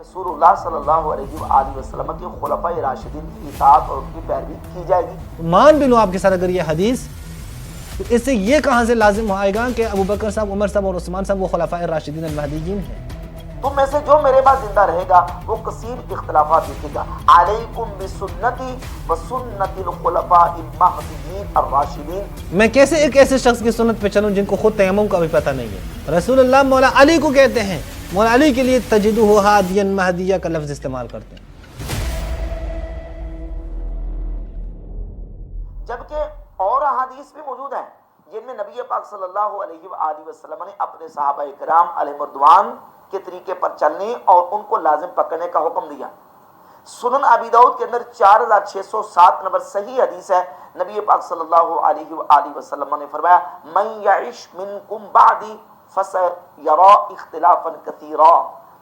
رسول اللہ صلی اللہ علیہ وآلہ وسلم کے خلفائے راشدین کی اطاعت اور ان کی پیروی کی جائے گی۔ مان بھی لوں آپ کے ساتھ اگر یہ حدیث، تو اس سے یہ کہاں سے لازم آئے گا کہ ابو بکر صاحب، عمر صاحب اور عثمان صاحب وہ خلفائے راشدین المہدیین ہیں؟ تم میں سے جو میرے بعد زندہ رہے گا وہ کثیر اختلافات دیکھے گا۔ علیکم بسنتی وسنت الخلفاء المہدیین الراشدین۔ میں کیسے ایک ایسے شخص کی سنت پہ چلوں جن کو خود تیمم کا بھی پتہ نہیں ہے؟ رسول اللہ مولا علی کو کہتے ہیں، مولا علی کے لیے تجدہ ہادیا مہدیہ کا لفظ استعمال کرتے ہیں۔ جبکہ اور احادیث بھی موجود ہیں جن میں نبی پاک صلی اللہ علیہ وآلہ وسلم نے اپنے صحابہ کرام علیہ رضوان کے طریقے پر چلنے اور ان کو لازم پکڑنے کا حکم دیا۔ سنن ابی داؤد کے اندر 4607 نمبر صحیح حدیث ہے، نبی پاک صلی اللہ علیہ وآلہ وسلم نے فرمایا من یعش منکم بعدی فسیرا اختلافا کثیرا۔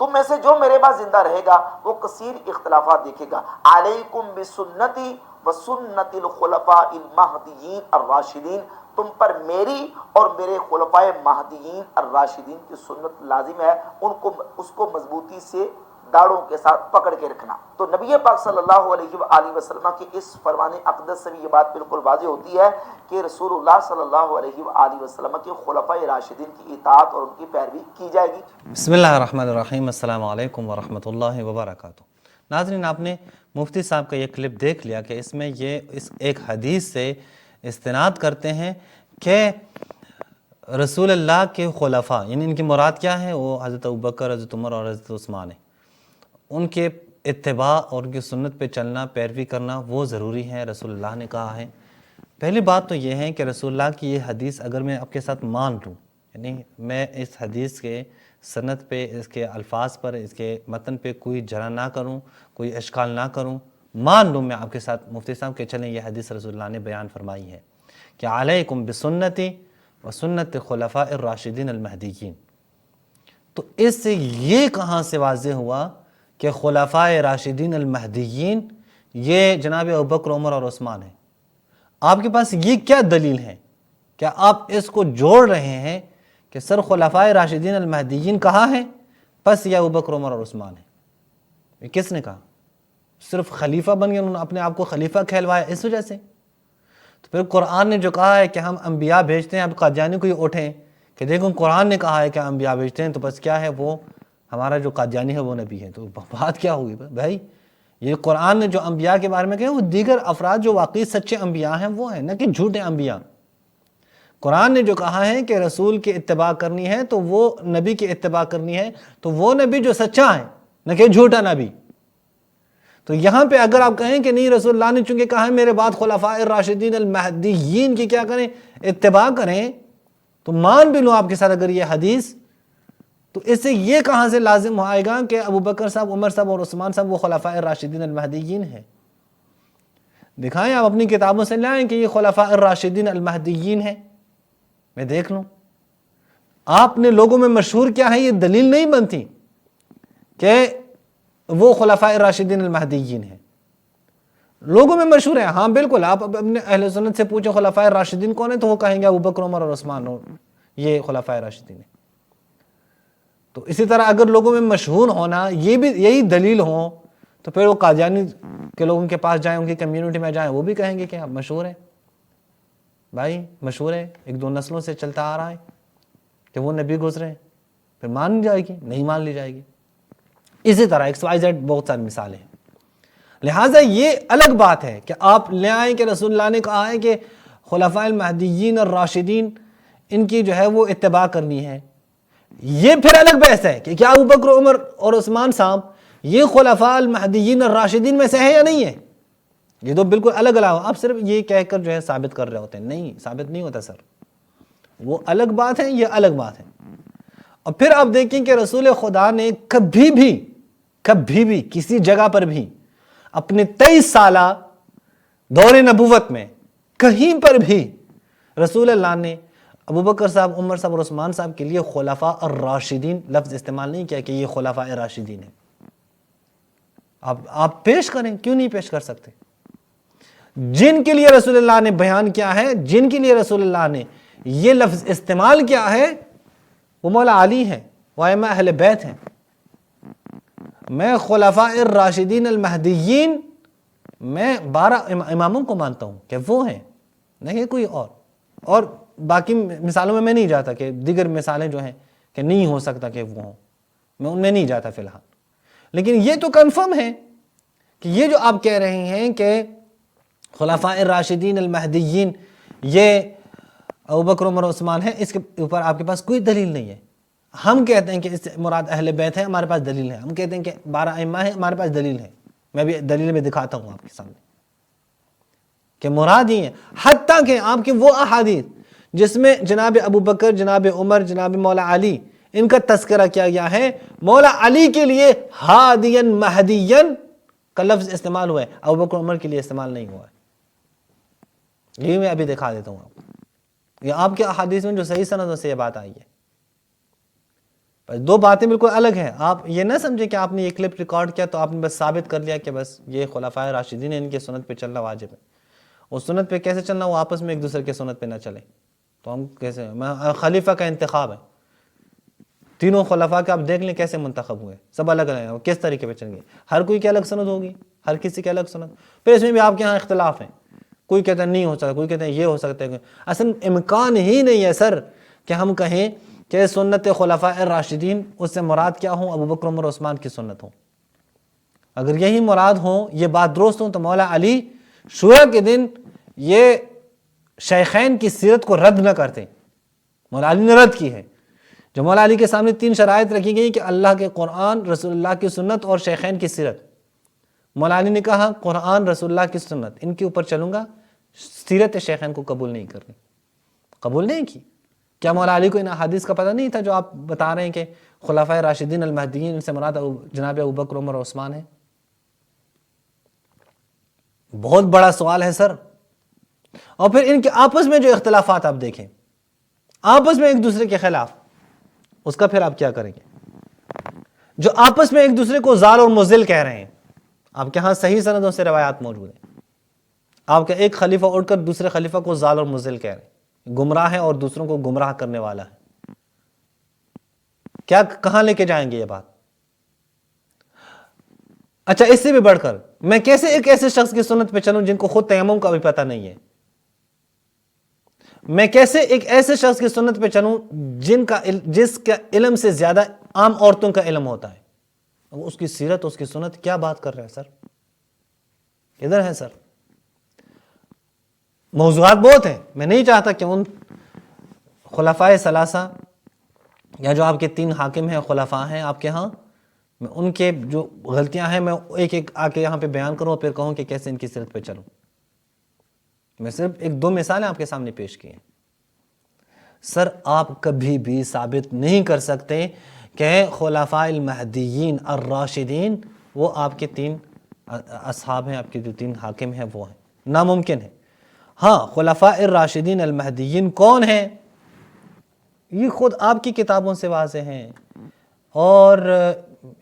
تم میں سے جو میرے بعد زندہ رہے گا وہ کثیر اختلافات دیکھے گا۔ علیکم بسنتی وسنت الخلفاء المہدیین الراشدین۔ تم پر میری اور میرے خلفائے مہدیین الراشدین کی سنت لازم ہے، اس کو مضبوطی سے داڑوں کے ساتھ پکڑ کے رکھنا۔ تو نبی پاک صلی اللہ علیہ وآلہ وسلم کی اس فرمان اقدس سے بھی یہ بات بالکل واضح ہوتی ہے کہ رسول اللہ صلی اللہ علیہ وآلہ وسلم کے خلفائے راشدین کی اطاعت اور ان کی پیروی کی جائے گی۔ بسم اللہ الرحمن الرحیم۔ السلام علیکم ورحمۃ اللہ وبرکاتہ۔ ناظرین، آپ نے مفتی صاحب کا یہ کلپ دیکھ لیا کہ اس میں یہ اس ایک حدیث سے استناد کرتے ہیں کہ رسول اللہ کے خلفاء، یعنی ان کی مراد کیا ہے؟ وہ حضرت ابوبکر، حضرت عمر اور حضرت عثمان ہیں۔ ان کے اتباع اور ان کی سنت پہ چلنا، پیروی کرنا وہ ضروری ہے، رسول اللہ نے کہا ہے۔ پہلی بات تو یہ ہے کہ رسول اللہ کی یہ حدیث اگر میں آپ کے ساتھ مان لوں، یعنی میں اس حدیث کے سند پہ، اس کے الفاظ پر، اس کے متن پہ کوئی جرح نہ کروں، کوئی اشکال نہ کروں، مان لوں میں آپ کے ساتھ مفتی صاحب کہ چلیں یہ حدیث رسول اللہ نے بیان فرمائی ہے کہ علیکم بسنتی وسنت خلفاء الراشدین المہدیین، تو اس سے یہ کہاں سے واضح ہوا کہ خلفاء راشدین المہدیین یہ جناب ابوبکر، عمر اور عثمان ہیں؟ آپ کے پاس یہ کیا دلیل ہے؟ کیا آپ اس کو جوڑ رہے ہیں کہ سر خلفاء راشدین المہدیین کہاں ہیں پس یہ ابوبکر، عمر اور عثمان ہیں؟ یہ کس نے کہا؟ صرف خلیفہ بن گئے، انہوں نے اپنے آپ کو خلیفہ کہلوایا اس وجہ سے؟ تو پھر قرآن نے جو کہا ہے کہ ہم انبیاء بھیجتے ہیں، اب قادیانی کو یہ اٹھیں کہ دیکھو قرآن نے کہا ہے کہ انبیاء بھیجتے ہیں، تو بس کیا ہے، وہ ہمارا جو قادیانی ہے وہ نبی ہے، تو بات کیا ہوگی بھائی؟ یہ قرآن نے جو انبیاء کے بارے میں کہا وہ دیگر افراد جو واقعی سچے انبیاء ہیں وہ ہیں، نہ کہ جھوٹے انبیاء۔ قرآن نے جو کہا ہے کہ رسول کی اتباع کرنی ہے تو وہ نبی کی اتباع کرنی ہے، تو وہ نبی جو سچا ہے، نہ کہ جھوٹا نبی۔ تو یہاں پہ اگر آپ کہیں کہ نہیں، رسول اللہ نے چونکہ کہا ہے میرے بعد خلفاء الراشدین المہدیین کی کیا کریں، اتباع کریں، تو مان بھی لوں آپ کے ساتھ اگر یہ حدیث، تو اس سے یہ کہاں سے لازم آئے گا کہ ابو بکر صاحب، عمر صاحب اور عثمان صاحب وہ خلفاء الراشدین المہدیین ہیں؟ دکھائیں آپ اپنی کتابوں سے لائیں کہ یہ خلفاء الراشدین المہدیین ہیں، میں دیکھ لوں۔ آپ نے لوگوں میں مشہور کیا ہے، یہ دلیل نہیں بنتی کہ وہ خلفاء الراشدین المہدیین ہیں۔ لوگوں میں مشہور ہے، ہاں بالکل، آپ اپنے اہل سنت سے پوچھیں خلفاء الراشدین کون ہیں تو وہ کہیں گے ابو بکر، عمر اور عثمان، یہ خلفاء الراشدین ہیں۔ تو اسی طرح اگر لوگوں میں مشہور ہونا یہ بھی یہی دلیل ہو تو پھر وہ قادیانی کے لوگوں کے پاس جائیں، ان کی کمیونٹی میں جائیں، وہ بھی کہیں گے کہ آپ مشہور ہیں بھائی، مشہور ہے، ایک دو نسلوں سے چلتا آ رہا ہے کہ وہ نبی گزرے ہیں، پھر مان لی جائے گی؟ نہیں مان لی جائے گی۔ اسی طرح XYZ بہت ساری مثالیں ہیں۔ لہٰذا یہ الگ بات ہے کہ آپ لے آئیں کہ رسول اللہ نے کہا ہے کہ خلفاء المہدیین الراشدین ان کی جو ہے وہ اتباع کرنی ہے، یہ پھر الگ بحث ہے کہ کیا ابو بکر، عمر اور عثمان صاحب یہ خلفاء المہدیین الراشدین میں سے ہے یا نہیں ہے؟ یہ تو بالکل الگ الگ، آپ صرف یہ کہہ کر جو ہے ثابت کر رہے ہوتے ہیں، نہیں، ثابت نہیں ہوتا سر، وہ الگ بات ہے، یہ الگ بات ہے۔ اور پھر آپ دیکھیں کہ رسول خدا نے کبھی بھی کسی جگہ پر بھی اپنے 23 سالہ دور نبوت میں کہیں پر بھی رسول اللہ نے ابو بکر صاحب، عمر صاحب اور عثمان صاحب کے لیے خلفاء الراشدین لفظ استعمال نہیں کیا کہ یہ خلفاء راشدین ہیں۔ آپ پیش کریں، کیوں نہیں پیش کر سکتے؟ جن کے لیے رسول اللہ نے بیان کیا ہے، جن کے لیے رسول اللہ نے یہ لفظ استعمال کیا ہے، وہ مولا علی ہیں، وہ ائمہ اہل بیت ہیں۔ میں خلفاء الراشدین المہدیین میں 12 اماموں کو مانتا ہوں کہ وہ ہیں، نہیں کوئی اور باقی مثالوں میں نہیں جاتا کہ دیگر مثالیں جو ہیں کہ نہیں ہو سکتا کہ وہ ہوں، میں ان میں نہیں جاتا فی الحال. لیکن یہ تو کنفرم ہے کہ یہ جو آپ کہہ رہے ہیں کہ خلفاء الراشدین المہدیین یہ ابوبکر عمر عثمان ہے، اس کے اوپر آپ کے پاس کوئی دلیل نہیں ہے. ہم کہتے ہیں کہ اس سے مراد اہل بیت ہے، ہمارے پاس دلیل ہے. ہم کہتے ہیں کہ 12 ائمہ ہیں، ہمارے پاس دلیل ہے. میں بھی دلیل میں دکھاتا ہوں آپ کے سامنے کہ مراد ہی ہے. حتیٰ کہ آپ کے وہ احادیث جس میں جناب ابو بکر، جناب عمر، جناب مولا علی ان کا تذکرہ کیا گیا ہے، مولا علی کے لیے ہادین مہدین کا لفظ استعمال ہوا ہے، ابو بکر عمر کے لیے استعمال نہیں ہوا ہے. یہ میں ابھی دکھا دیتا ہوں آپ کو. یہ آپ کے احادیث میں جو صحیح سندوں سے یہ بات آئی ہے. دو باتیں بالکل الگ ہیں. آپ یہ نہ سمجھیں کہ آپ نے یہ کلپ ریکارڈ کیا تو آپ نے بس ثابت کر لیا کہ بس یہ خلفائے راشدین ہیں، ان کی سنت پہ چلنا واجب ہے. اس سنت پہ کیسے چلنا؟ وہ آپس میں ایک دوسرے کے سنت پہ نہ چلیں تو ہم کیسے؟ خلیفہ کا انتخاب ہے. تینوں خلفاء کے آپ دیکھ لیں کیسے منتخب ہوئے، سب الگ الگ ہیں. کس طریقے پہ چلیں گے؟ ہر کوئی کی الگ سند ہوگی، ہر کسی کی الگ سند. پھر اس میں بھی آپ کے ہاں اختلاف ہیں. کوئی کہتا ہے نہیں ہو سکتا، کوئی کہتا ہے یہ ہو سکتا ہے. اصل امکان ہی نہیں ہے سر کہ ہم کہیں کہ سنت خلفاء الراشدین اس سے مراد کیا ہوں؟ ابو بکر عمر عثمان کی سنت ہوں. اگر یہی مراد ہوں، یہ بات درست ہوں، تو مولا علی شورا کے دن یہ شیخین کی سیرت کو رد نہ کرتے. مولا علی نے رد کی ہے. جو مولا علی کے سامنے 3 شرائط رکھی گئی کہ اللہ کے قرآن، رسول اللہ کی سنت اور شیخین کی سیرت. مولا علی نے کہا قرآن، رسول اللہ کی سنت ان کے اوپر چلوں گا، سیرت شیخین کو قبول نہیں کرنی. قبول نہیں کی. کیا مولا علی کو ان احادیث کا پتہ نہیں تھا جو آپ بتا رہے ہیں کہ خلفائے راشدین المہدیین ان سے مراد جناب ابو بکر عمر عثمان ہے؟ بہت بڑا سوال ہے سر. اور پھر ان کے آپس میں جو اختلافات آپ دیکھیں، آپس میں ایک دوسرے کے خلاف، اس کا پھر آپ کیا کریں گے؟ جو آپس میں ایک دوسرے کو ضال اور مضل کہہ رہے ہیں، آپ کے ہاں صحیح سندوں سے روایات موجود ہیں. آپ کا ایک خلیفہ اٹھ کر دوسرے خلیفہ کو ضال اور مضل کہہ رہے ہیں، گمراہ ہے اور دوسروں کو گمراہ کرنے والا ہے. کیا کہاں لے کے جائیں گے یہ بات؟ اچھا، اس سے بھی بڑھ کر میں کیسے ایک ایسے شخص کی سنت پہ چلوں جن کو خود تیمم کا بھی پتہ نہیں ہے؟ میں کیسے ایک ایسے شخص کی سنت پہ چلوں جس کا علم سے زیادہ عام عورتوں کا علم ہوتا ہے؟ اس کی سیرت، اس کی سنت، کیا بات کر رہے ہیں سر؟ ادھر ہے سر. موضوعات بہت ہیں. میں نہیں چاہتا کہ ان خلفائے ثلاثہ یا جو آپ کے 3 حاکم ہیں، خلفاء ہیں آپ کے ہاں، میں ان کے جو غلطیاں ہیں میں ایک ایک آ کے یہاں پہ بیان کروں اور پھر کہوں کہ کیسے ان کی سیرت پہ چلوں. میں صرف 1-2 مثالیں آپ کے سامنے پیش کی ہیں. سر آپ کبھی بھی ثابت نہیں کر سکتے کہ خلفاء المہدیین الراشدین وہ آپ کے 3 اصحاب ہیں، آپ کے جو 3 حاکم ہیں وہ ہیں. ناممکن ہے. ہاں، خلفاء الراشدین المہدیین کون ہیں؟ یہ خود آپ کی کتابوں سے واضح ہیں، اور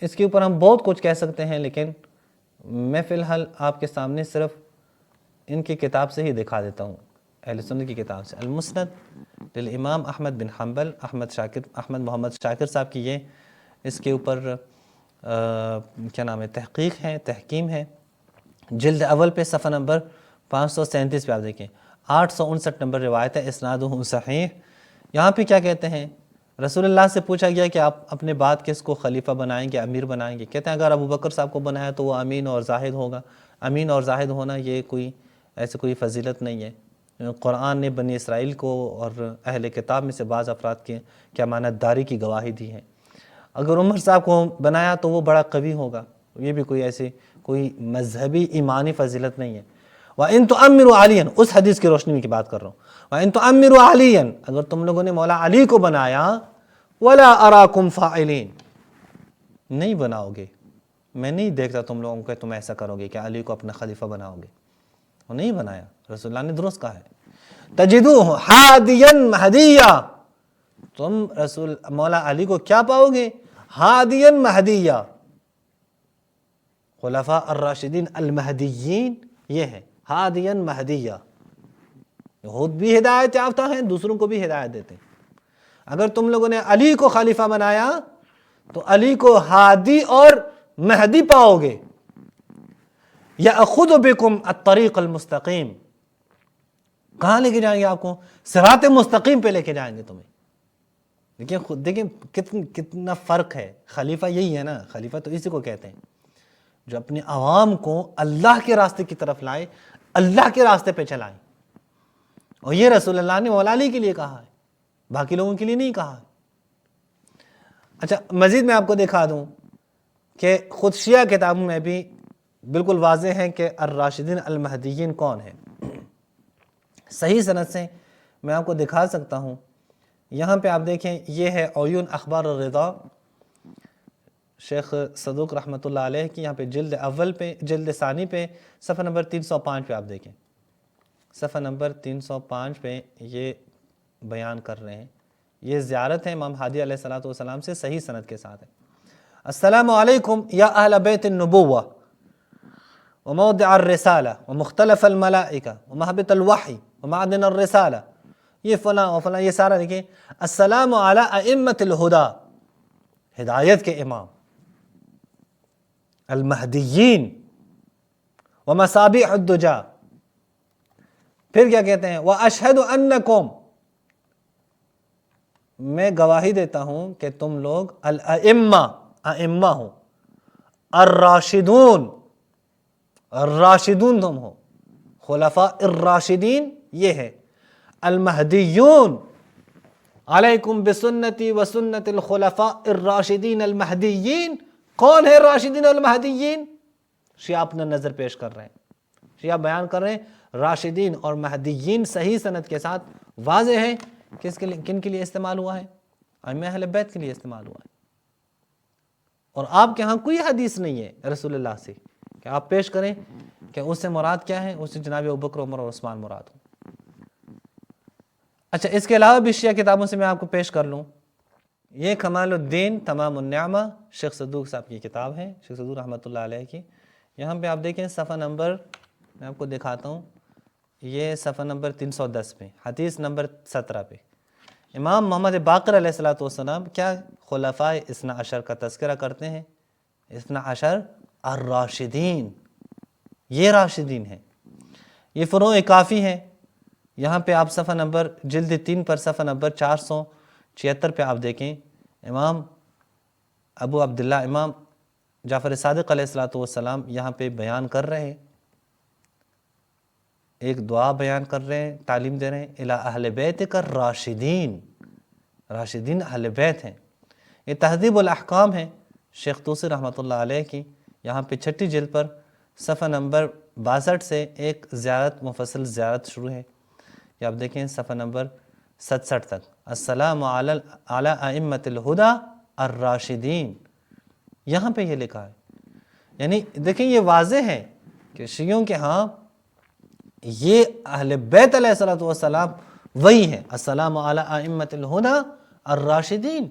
اس کے اوپر ہم بہت کچھ کہہ سکتے ہیں، لیکن میں فی الحال آپ کے سامنے صرف ان کی کتاب سے ہی دکھا دیتا ہوں، اہل سنت کی کتاب سے. المسند للامام احمد بن حنبل، احمد محمد شاکر صاحب کی یہ اس کے اوپر کیا نام ہے، تحقیق ہے، تحکیم ہے. جلد اول پہ صفحہ نمبر 537 پہ آپ دیکھیں، 859 نمبر روایت ہے، اسنادہ صحیح. یہاں پہ کیا کہتے ہیں؟ رسول اللہ سے پوچھا گیا کہ آپ اپنے بعد کس کو خلیفہ بنائیں گے، امیر بنائیں گے؟ کہتے ہیں اگر ابو بکر صاحب کو بنایا تو وہ امین اور زاہد ہوگا. امین اور زاہد ہونا یہ ایسے کوئی فضیلت نہیں ہے. قرآن نے بنی اسرائیل کو اور اہل کتاب میں سے بعض افراد کی کیا امانت داری کی گواہی دی ہے. اگر عمر صاحب کو بنایا تو وہ بڑا قوی ہوگا. یہ بھی کوئی مذہبی ایمانی فضیلت نہیں ہے. وَإِن تُؤَمِّرُوا عَلِيًّا، اس حدیث کی روشنی میں کی بات کر رہا ہوں. وَإِن تُؤَمِّرُوا عَلِيًّا، اگر تم لوگوں نے مولا علی کو بنایا، وَلَا أَرَاكُمْ فَاعِلِينَ، نہیں بناؤ گے، میں نہیں دیکھتا تم لوگوں کو کہ تم ایسا کرو گے کہ علی کو اپنا خلیفہ بناؤ گے. وہ نہیں بنایا. رسول اللہ نے درست کہا ہے، تجدوہ ہادیا مہدیا، تم مولا علی کو کیا پاؤ گے؟ ہادیا مہدیا. خلفاء الراشدین المہدیین یہ ہے، ہادیا مہدیا. خود بھی ہدایت یافتہ ہیں، دوسروں کو بھی ہدایت دیتے ہیں. اگر تم لوگوں نے علی کو خلیفہ بنایا تو علی کو ہادی اور مہدی پاؤ گے، یأخذ بکم الطریق المستقیم، کہاں لے کے جائیں گے آپ کو؟ صراط مستقیم پہ لے کے جائیں گے تمہیں۔ دیکھیں خود دیکھیں کتنا فرق ہے۔ خلیفہ یہی ہے نا، خلیفہ تو اسی کو کہتے ہیں جو اپنی عوام کو اللہ کے راستے کی طرف لائے، اللہ کے راستے پہ چلائیں۔ اور یہ رسول اللہ نے مولا علی کے لیے کہا ہے، باقی لوگوں کے لیے نہیں کہا ہے۔ اچھا مزید میں آپ کو دکھا دوں کہ خود شیعہ کتابوں میں بھی بالکل واضح ہے کہ الراشدین المہدیین کون ہیں۔ صحیح سند سے میں آپ کو دکھا سکتا ہوں، یہاں پہ آپ دیکھیں، یہ ہے عیون اخبار الرضا شیخ صدوق رحمۃ اللہ علیہ کی، یہاں پہ جلد اول پہ، جلد ثانی پہ صفحہ نمبر 305 پہ آپ دیکھیں، صفحہ نمبر 305 پہ یہ بیان کر رہے ہیں۔ یہ زیارت ہے امام ہادی علیہ السلام سے، صحیح سند کے ساتھ ہے۔ السلام علیکم یا اہل بیت النبوہ وموضع الرسالہ ومختلف الملائکہ ومہبط الوحی ومعدن الرسالہ، یہ فلاں و فلاں، یہ سارا دیکھیں۔ السلام علی ائمۃ الہدی، ہدایت کے امام، المہدیین ومصابیح الدجا، پھر کیا کہتے ہیں؟ واشہد انکم، میں گواہی دیتا ہوں کہ تم لوگ الائمہ، ائمہ ہو، الراشدون، الراشدون تم ہو، خلفاء الراشدین یہ ہے، المہدیون، علیکم بسنتی وسنت الخلفاء الراشدین المہدیین۔ کون ہے راشدین المہدیین؟ شیعہ اپنا نظر پیش کر رہے ہیں، شیعہ بیان کر رہے ہیں راشدین اور مہدیین صحیح سند کے ساتھ واضح ہے کن کے لیے استعمال ہوا ہے؟ ائمہ اہل بیت کے لیے استعمال ہوا ہے۔ اور آپ کے ہاں کوئی حدیث نہیں ہے رسول اللہ سے کہ آپ پیش کریں کہ اس سے مراد کیا ہے، اس سے جناب ابوبکر، عمر اور عثمان مراد ہوں۔ اچھا اس کے علاوہ بھی شیعہ کتابوں سے میں آپ کو پیش کر لوں، یہ کمال الدین تمام النعمہ شیخ صدوق صاحب کی کتاب ہے، شیخ صدوق رحمۃ اللہ علیہ کی۔ یہاں پہ آپ دیکھیں صفحہ نمبر، میں آپ کو دکھاتا ہوں، یہ صفحہ نمبر 310 پہ، حدیث نمبر 17 پہ امام محمد باقر علیہ السلام کیا خلفاء اثنا عشر کا تذکرہ کرتے ہیں؟ اثنا عشر الراشدین، یہ راشدین ہیں، یہ فروع کافی ہیں۔ یہاں پہ آپ صفحہ نمبر جلد 3 پر صفحہ نمبر 476 پہ آپ دیکھیں، امام ابو عبداللہ امام جعفر صادق علیہ السلام یہاں پہ بیان کر رہے ہیں، ایک دعا بیان کر رہے ہیں، تعلیم دے رہے ہیں، الی اہل بیتک الراشدین، راشدین اہل بیت ہیں۔ یہ تہذیب الاحکام ہے شیخ طوسی رحمۃ اللہ علیہ کی، یہاں پہ 6 جلد پر صفحہ نمبر 62 سے ایک زیارت، مفصل زیارت شروع ہے، یہ آپ دیکھیں صفحہ نمبر 67 تک، السلام علی ائمۃ الہدی الراشدین، یہاں پہ یہ لکھا ہے۔ یعنی دیکھیں یہ واضح ہے کہ شیعوں کے ہاں یہ اہل بیت علیہ السلام وہی ہیں، السلام علی ائمۃ الہدی الراشدین،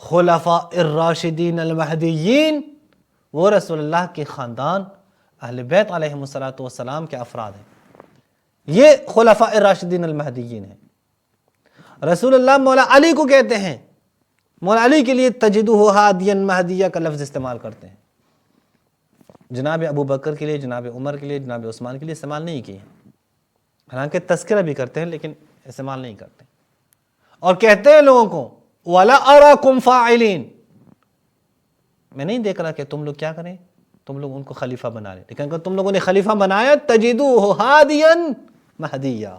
خلفاء الراشدین المہدیین، وہ رسول اللہ کے خاندان اہل بیت علیہ السلام کے افراد ہیں، یہ خلفاء الراشدین المہدیین ہیں۔ رسول اللہ مولا علی کو کہتے ہیں، مولا علی کے لیے تجدہ ہادیا مہدیہ کا لفظ استعمال کرتے ہیں، جناب ابو بکر کے لیے، جناب عمر کے لیے، جناب عثمان کے لیے استعمال نہیں کیے، حالانکہ تذکرہ بھی کرتے ہیں لیکن استعمال نہیں کرتے، اور کہتے ہیں لوگوں کو وَلَا أَرَاكُمْ فَاعِلِينَ، میں نہیں دیکھ رہا کہ تم لوگ کیا کریں، تم لوگ ان کو خلیفہ بنا لیں، لیکن اگر تم لوگوں نے خلیفہ بنایا تَجِدُوهُ هَادِيًا مَهْدِيًّا،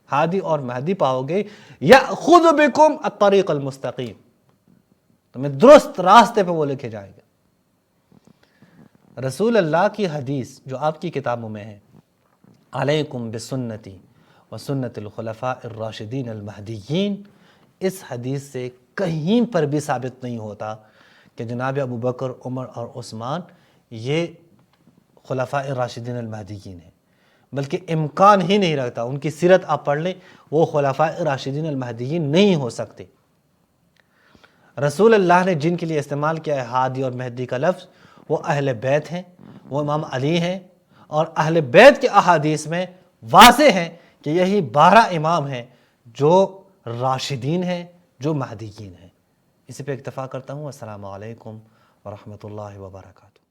ہادی اور مہدی پاؤ گے، یأخذ بکم الطریق المستقیم، تمہیں درست راستے پہ وہ لکھے جائے گا۔ رسول اللہ کی حدیث جو آپ کی کتابوں میں ہے، علیکم بسنتی وسنت الخلفاء الراشدین المہدیین، اس حدیث سے کہیں پر بھی ثابت نہیں ہوتا کہ جناب ابو بکر، عمر اور عثمان یہ خلفاء الراشدین المہدیین ہیں، بلکہ امکان ہی نہیں رکھتا، ان کی سیرت آپ پڑھ لیں، وہ خلفاء الراشدین المہدیین نہیں ہو سکتے۔ رسول اللہ نے جن کے لیے استعمال کیا ہے ہادی اور مہدی کا لفظ، وہ اہل بیت ہیں، وہ امام علی ہیں، اور اہل بیت کے احادیث میں واضح ہے کہ یہی 12 امام ہیں جو راشدین ہیں، جو مہدیین ہیں۔ اسی پہ اکتفا کرتا ہوں۔ السلام علیکم ورحمۃ اللہ وبرکاتہ۔